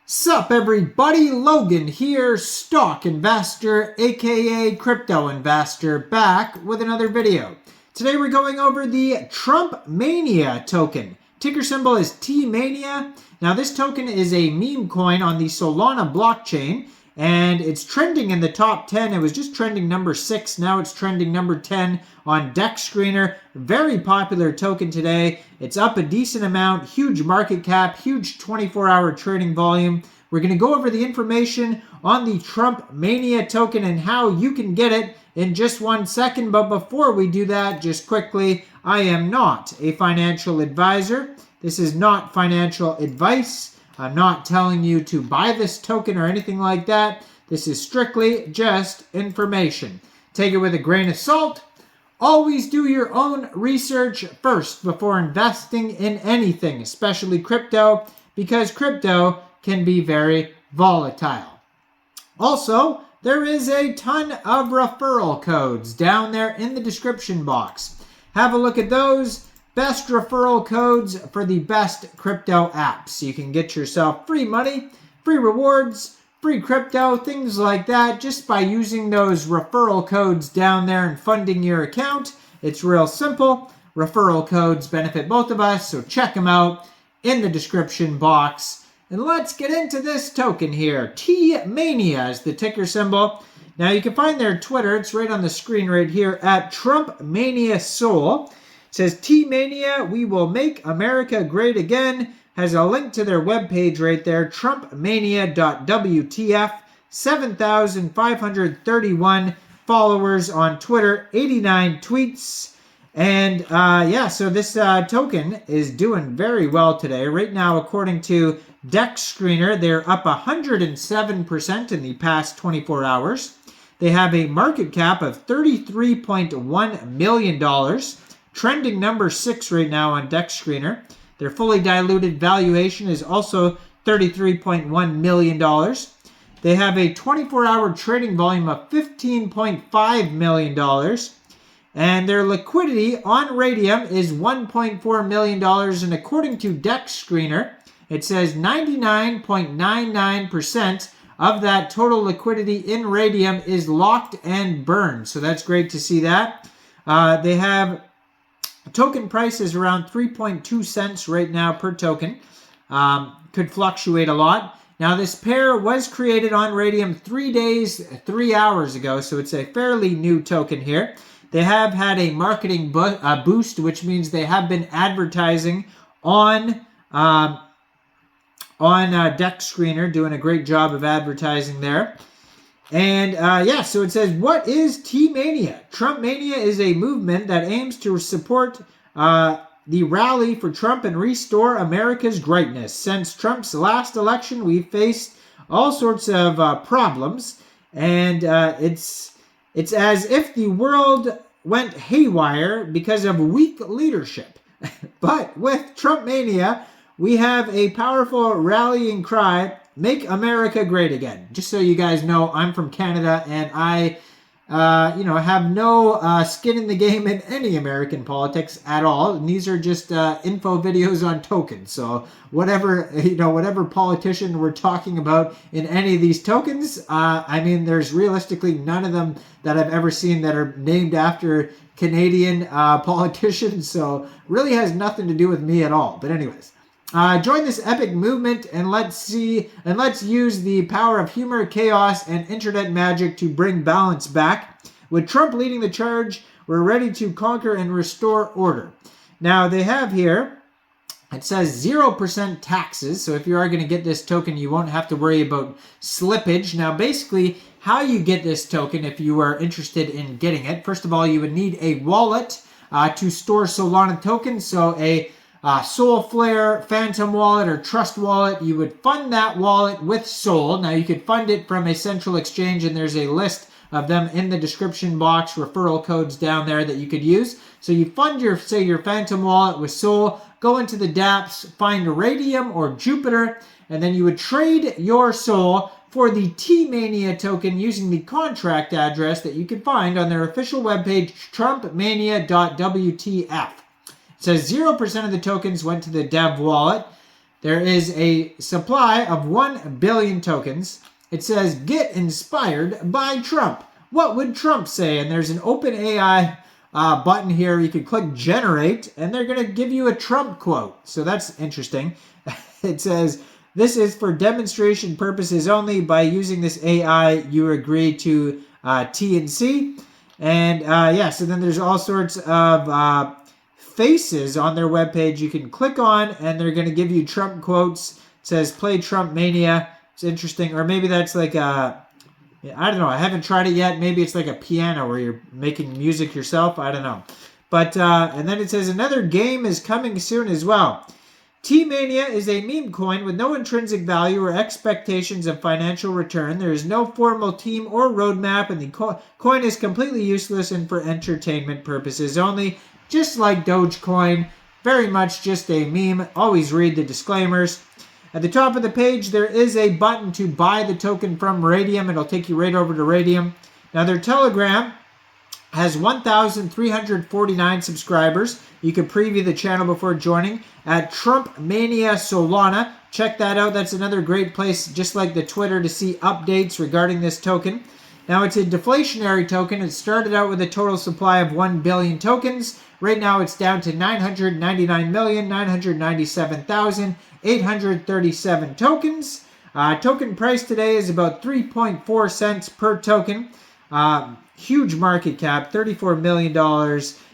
Sup everybody, Logan here, stock investor aka crypto investor, back with another video. Today we're going over the Mania token. Ticker symbol is Tmania. Now this token is a meme coin on the Solana blockchain and it's trending in the top 10. It was just trending number 6. Now it's trending number 10 on DEX Screener. Very popular token today. It's up a decent amount, huge market cap, huge 24-hour trading volume. We're going to go over the information on the Mania token and how you can get it in just 1 second. But before we do that, just quickly, I am not a financial advisor. This is not financial advice. I'm not telling you to buy this token or anything like that. This is strictly just information. Take it with a grain of salt. Always do your own research first before investing in anything, especially crypto, because crypto can be very volatile. Also, there is a ton of referral codes down there in the description box. Have a look at those. Best referral codes for the best crypto apps. You can get yourself free money, free rewards, free crypto, things like that, just by using those referral codes down there and funding your account. It's real simple. Referral codes benefit both of us, so check them out in the description box. And let's get into this token here. Tmania is the ticker symbol. Now you can find their Twitter. It's right on the screen right here at Mania Soul. It says, Tmania, we will make America great again. Has a link to their webpage right there, trumpmania.wtf. 7,531 followers on Twitter, 89 tweets. And yeah, so this token is doing very well today. Right now, according to DEX Screener, they're up 107% in the past 24 hours. They have a market cap of $33.1 million. Trending number 6 right now on DEX Screener. Their fully diluted valuation is also $33.1 million. They have a 24-hour trading volume of $15.5 million. And their liquidity on Raydium is $1.4 million. And according to DEX Screener, it says 99.99% of that total liquidity in Raydium is locked and burned. So that's great to see that. They have token price is around 3.2 cents right now per token. Could fluctuate a lot. Now this pair was created on Raydium 3 days, 3 hours ago, so it's a fairly new token here. They have had a marketing boost, which means they have been advertising on DEX Screener, doing a great job of advertising there. And yeah, so it says, what is Tmania? Mania is a movement that aims to support the rally for Trump and restore America's greatness. Since Trump's last election, we've faced all sorts of problems, and it's as if the world went haywire because of weak leadership. But with Mania, we have a powerful rallying cry. Make America great again. Just so you guys know, I'm from Canada and I, have no skin in the game in any American politics at all. And these are just info videos on tokens. So whatever politician we're talking about in any of these tokens, I mean, there's realistically none of them that I've ever seen that are named after Canadian politicians. So really has nothing to do with me at all. But anyways. Join this epic movement and let's use the power of humor, chaos, and internet magic to bring balance back. With Trump leading the charge, we're ready to conquer and restore order. Now they have here, it says 0% taxes. So if you are going to get this token, you won't have to worry about slippage. Now basically, how you get this token if you are interested in getting it. First of all, you would need a wallet to store Solana tokens. So a Soulflare, Phantom Wallet, or Trust Wallet. You would fund that wallet with Sol. Now you could fund it from a central exchange, and there's a list of them in the description box, referral codes down there that you could use. So you fund your Phantom Wallet with Sol, go into the dApps, find Raydium or Jupiter, and then you would trade your Sol for the Tmania token using the contract address that you can find on their official webpage, trumpmania.wtf. It says 0% of the tokens went to the dev wallet. there is a supply of 1 billion tokens. It says, get inspired by Trump. What would Trump say? And there's an OpenAI button here. You could click generate, and they're going to give you a Trump quote. So that's interesting. It says, this is for demonstration purposes only. By using this AI, you agree to T&C. And yeah, so then there's all sorts of faces on their webpage you can click on, and they're going to give you Trump quotes. It says, play Trump Mania. It's interesting. Or maybe that's like a, I don't know. I haven't tried it yet. Maybe it's like a piano where you're making music yourself. I don't know. But, and then it says another game is coming soon as well. Tmania is a meme coin with no intrinsic value or expectations of financial return. There is no formal team or roadmap, and the coin is completely useless and for entertainment purposes only. Just like Dogecoin, very much just a meme. Always read the disclaimers. At the top of the page, there is a button to buy the token from Raydium. It'll take you right over to Raydium. Now, their Telegram has 1,349 subscribers. You can preview the channel before joining at Trump Mania Solana. Check that out. That's another great place, just like the Twitter, to see updates regarding this token. Now, it's a deflationary token. It started out with a total supply of 1 billion tokens. Right now, it's down to 999,997,837 tokens. Token price today is about 3.4 cents per token. Huge market cap, $34 million,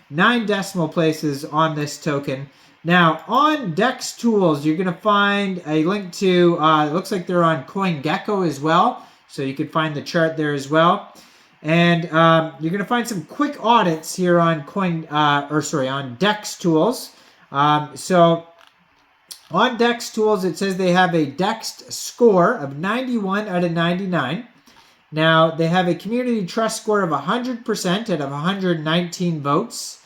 9 decimal places on this token. Now, on DEX Tools, you're going to find a link to, it looks like they're on CoinGecko as well. So you can find the chart there as well. And you're going to find some quick audits here on on DEX Tools. So on DEX Tools, it says they have a DEX score of 91 out of 99. Now, they have a community trust score of 100% out of 119 votes.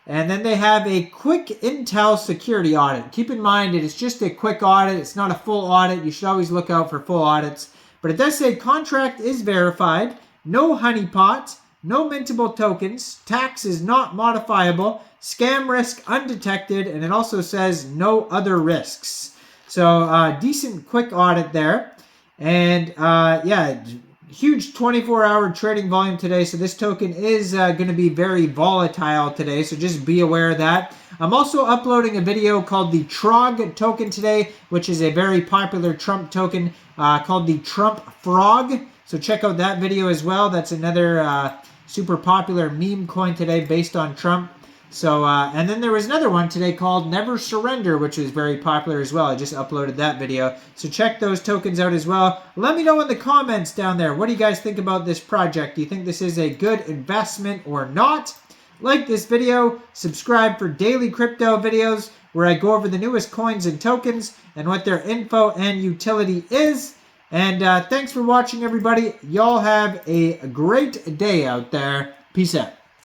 And then they have a quick intel security audit. Keep in mind, it is just a quick audit. It's not a full audit. You should always look out for full audits. But it does say contract is verified, no honeypot, no mintable tokens, tax is not modifiable, scam risk undetected, and it also says no other risks. So decent quick audit there. And yeah, huge 24-hour trading volume today, so this token is going to be very volatile today, so just be aware of that. I'm also uploading a video called the TROG token today, which is a very popular Trump token called the Trump Frog, so check out that video as well. That's another super popular meme coin today based on Trump. So, and then there was another one today called Never Surrender, which was very popular as well. I just uploaded that video. So check those tokens out as well. Let me know in the comments down there. What do you guys think about this project? Do you think this is a good investment or not? Like this video, subscribe for daily crypto videos where I go over the newest coins and tokens and what their info and utility is. And thanks for watching, everybody. Y'all have a great day out there. Peace out.